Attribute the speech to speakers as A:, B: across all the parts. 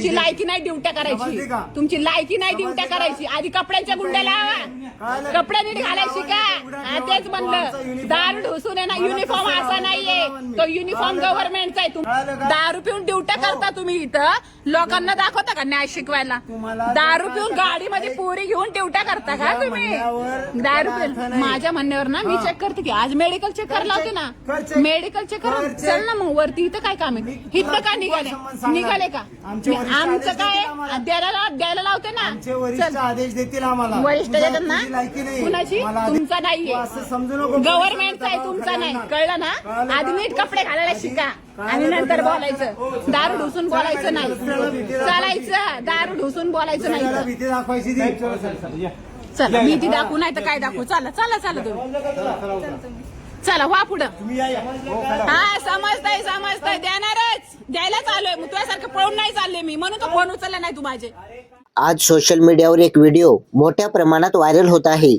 A: तुमची लायकी नाही ड्युट्या करायची, तुमची लायकी नाही ड्युट्या करायची. आधी कपड्यांच्या गुंड्या लावा, कपडे नीट घालायची का? तेच म्हणलं, दारू ढोसून आहे ना युनिफॉर्म असा नाहीये, तो युनिफॉर्म गव्हर्नमेंटचा आहे. दारू पिऊन ड्युट्या करता तुम्ही इथं, लोकांना दाखवता का न्याय शिकवायला? दारू पिऊन गाडीमध्ये पोरी घेऊन ड्युट्या करता का तुम्ही? दारू पिऊन माझ्या म्हणण्यावर ना मी चेक करते की आज मेडिकल चेक करायला होते ना, मेडिकल चेक करा चल ना मग वरती. इथं काय काम आहे? इथं का निघाले का? आमचं काय द्यायला लावते ना,
B: आदेश देतील आम्हाला.
A: वरिष्ठ देतात ना. कुणाची? तुमचा नाहीये, गव्हर्नमेंटचा आहे, तुमचा नाही. कळलं ना? आधी नीट कपडे घालायला शिका आणि नंतर बोलायचं. दारू ढुसून बोलायचं नाही, चालायचं. दारू ढुसून बोलायचं नाही.
B: भीती दाखवायची.
A: चला भीती दाखवू नाही तर काय दाखवू? चला चला चला तुम्ही चला वा पुढं. हा समजताय द्यायलाच आलोय. मग तुझ्यासारखं पळून नाही चालले मी, म्हणून तो फोन उचलला नाही तू माझे.
C: आज सोशल मीडियावर एक व्हिडिओ मोठ्या प्रमाणात व्हायरल होत आहे,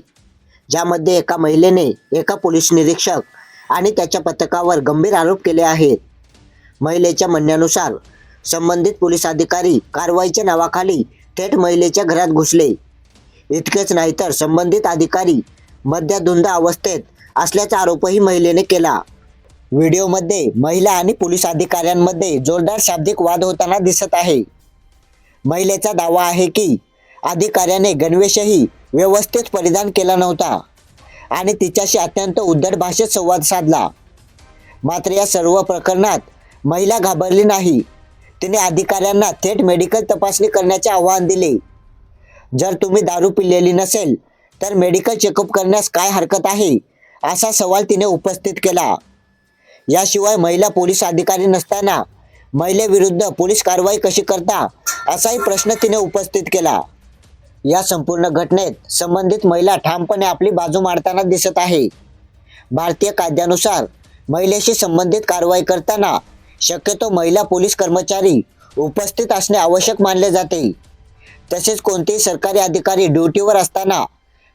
C: ज्यामध्ये एका महिलेने एका पोलीस निरीक्षक आणि त्याच्या पथकावर गंभीर आरोप केले आहेत. महिलेच्या म्हणण्यानुसार संबंधित पोलीस अधिकारी कारवाईच्या नावाखाली थेट महिलेच्या घरात घुसले. इतकेच नाही तर संबंधित अधिकारी मद्यधुंद अवस्थेत असल्याचा आरोपही महिलेने केला. व्हिडिओमध्ये महिला आणि पोलीस अधिकाऱ्यांमध्ये जोरदार शाब्दिक वाद होताना दिसत आहे. महिलेचा दावा आहे की अधिकाऱ्याने गणवेशही व्यवस्थित परिधान केला नव्हता आणि तिच्याशी अत्यंत उद्धट भाषेत संवाद साधला. मात्र या सर्व प्रकरणात महिला घाबरली नाही. तिने अधिकाऱ्यांना थेट मेडिकल तपासणी करण्याचे आवाहन दिले. जर तुम्ही दारू पिलेली नसेल तर मेडिकल चेकअप करण्यास काय हरकत आहे, असा सवाल तिने उपस्थित केला. याशिवाय महिला पोलीस अधिकारी नसताना महिलेविरुद्ध पोलीस कारवाई कशी करता, असाही प्रश्न तिने उपस्थित केला. या संपूर्ण घटनेत संबंधित महिला ठामपणे आपली बाजू मांडताना दिसत आहे. भारतीय कायद्यानुसार महिलेशी संबंधित कारवाई करताना शक्यतो महिला पोलीस कर्मचारी उपस्थित असणे आवश्यक मानले जाते. तसेच कोणतेही सरकारी अधिकारी ड्युटीवर असताना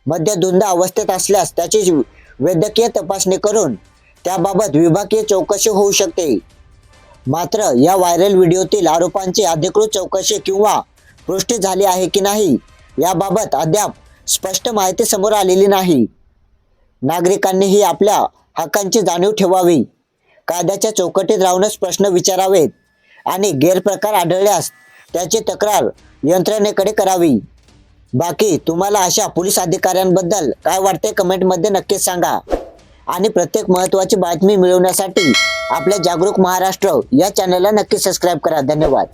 C: मद्यधुंद अवस्थेत असल्यास त्याची वैद्यकीय तपासणी करून त्याबाबत विभागीय चौकशी होऊ शकते. मात्र या व्हायरल व्हिडिओतील आरोपांची अधिकृत चौकशी किंवा पुष्टी झाली आहे की नाही, याबाबत अद्याप स्पष्ट माहिती समोर आलेली नाही. नागरिकांनीही आपल्या हक्कांची जाणीव ठेवावी, कायद्याच्या चौकटीत राहूनच प्रश्न विचारावेत आणि गैरप्रकार आढळल्यास त्याची तक्रार यंत्रणेकडे करावी. बाकी तुम्हाला अशा पोलीस अधिकाऱ्यांबद्दल काय वाटते कमेंटमध्ये नक्कीच सांगा. आणि प्रत्येक महत्त्वाची बातमी मिळवण्यासाठी आपल्या जागरूक महाराष्ट्र या चॅनलला नक्की सबस्क्राईब करा. धन्यवाद.